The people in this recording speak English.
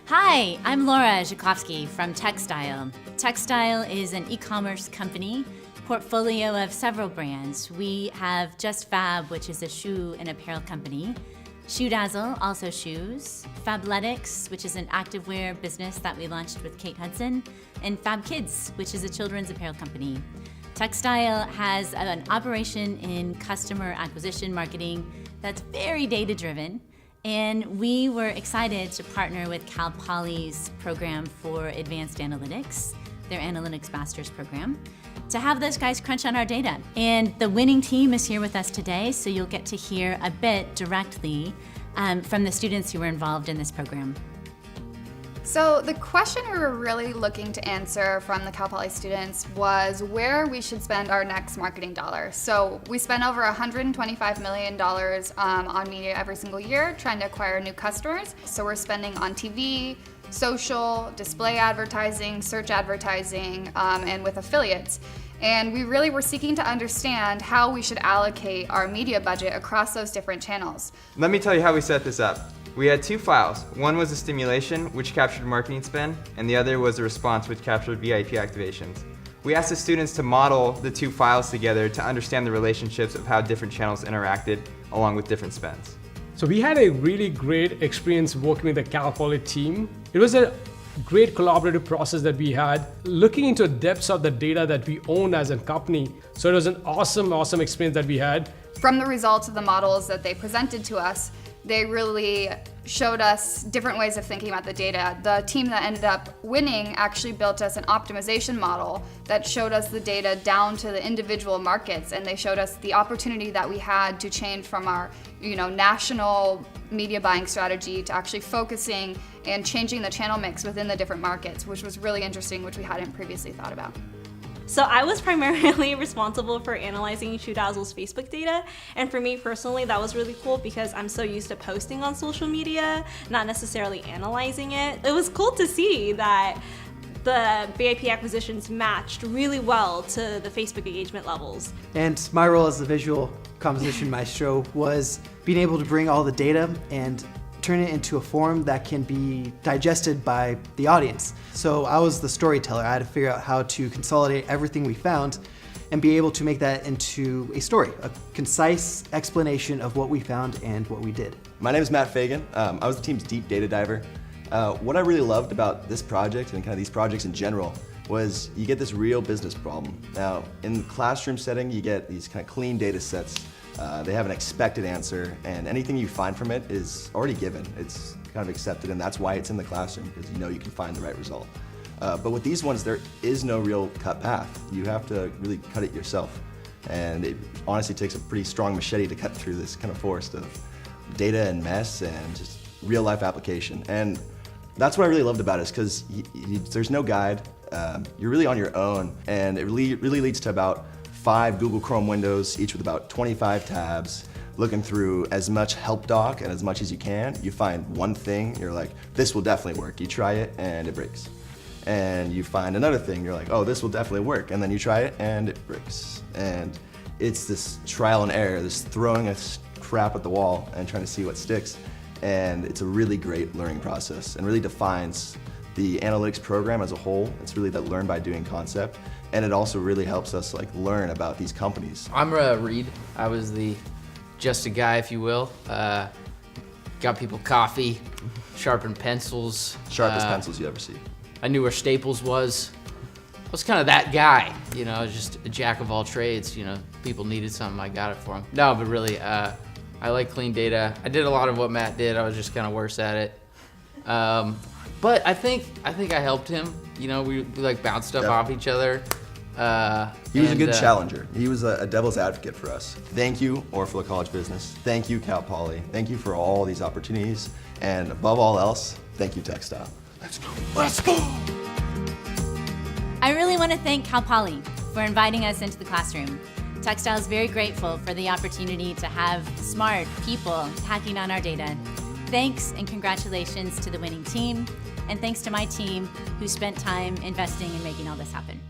Hi, I'm Laura Zhukovsky from Textile. Textile is an e-commerce company, portfolio of several brands. We have Just Fab, which is a shoe and apparel company, Shoe Dazzle, also shoes, Fabletics, which is an activewear business that we launched with Kate Hudson, and Fab Kids, which is a children's apparel company. Textile has an operation in customer acquisition marketing that's very data-driven, and we were excited to partner with Cal Poly's program for advanced analytics, their Analytics Masters program, to have those guys crunch on our data. And the winning team is here with us today, so you'll get to hear a bit directly from the students who were involved in this program. So the question we were really looking to answer from the Cal Poly students was where we should spend our next marketing dollar. So we spend over $125 million on media every single year trying to acquire new customers. So we're spending on TV, social, display advertising, search advertising, and with affiliates. And we really were seeking to understand how we should allocate our media budget across those different channels. Let me tell you how we set this up. We had two files. One was a stimulation, which captured marketing spend, and the other was a response, which captured VIP activations. We asked the students to model the two files together to understand the relationships of how different channels interacted along with different spends. So we had a really great experience working with the Cal Poly team. It was a great collaborative process that we had, looking into the depths of the data that we own as a company. So it was an awesome experience that we had. From the results of the models that they presented to us, they really showed us different ways of thinking about the data. The team that ended up winning actually built us an optimization model that showed us the data down to the individual markets, and they showed us the opportunity that we had to change from our national media buying strategy to actually focusing and changing the channel mix within the different markets, which was really interesting, which we hadn't previously thought about. So I was primarily responsible for analyzing Shoe Dazzle's Facebook data, and for me personally that was really cool because I'm so used to posting on social media, not necessarily analyzing it. It was cool to see that the VIP acquisitions matched really well to the Facebook engagement levels. And my role as the visual composition maestro was being able to bring all the data and turn it into a form that can be digested by the audience. So I was the storyteller. I had to figure out how to consolidate everything we found and be able to make that into a story, a concise explanation of what we found and what we did. My name is Matt Fagan. I was the team's deep data diver. What I really loved about this project and kind of these projects in general was you get this real business problem. Now, in the classroom setting, you get these kind of clean data sets. They have an expected answer, and anything you find from it is already given. It's kind of accepted, and that's why it's in the classroom, because you know you can find the right result. But with these ones, there is no real cut path. You have to really cut it yourself. And it honestly takes a pretty strong machete to cut through this kind of forest of data and mess and just real life application. And that's what I really loved about it, is because there's no guide. You're really on your own, and it really leads to about 5 Google Chrome windows, each with about 25 tabs, looking through as much help doc and as much as you can. You find one thing, you're like, this will definitely work. You try it and it breaks. And you find another thing, you're like, oh, this will definitely work. And then you try it and it breaks. And it's this trial and error, this throwing a crap at the wall and trying to see what sticks. And it's a really great learning process and really defines the analytics program as a whole. It's really that learn by doing concept. And it also really helps us learn about these companies. I'm Reed. I was the just a guy, if you will. Got people coffee, sharpened pencils. Sharpest pencils you ever see. I knew where Staples was. I was kind of that guy, just a jack of all trades. People needed something, I got it for them. No, but really, I like clean data. I did a lot of what Matt did. I was just kind of worse at it. But I think I helped him. We bounced stuff off each other. He was a good challenger. He was a devil's advocate for us. Thank you, Orfalea College Business. Thank you, Cal Poly. Thank you for all these opportunities. And above all else, thank you, Textile. Let's go. Let's go! I really want to thank Cal Poly for inviting us into the classroom. Textile is very grateful for the opportunity to have smart people hacking on our data. Thanks and congratulations to the winning team, and thanks to my team who spent time investing in making all this happen.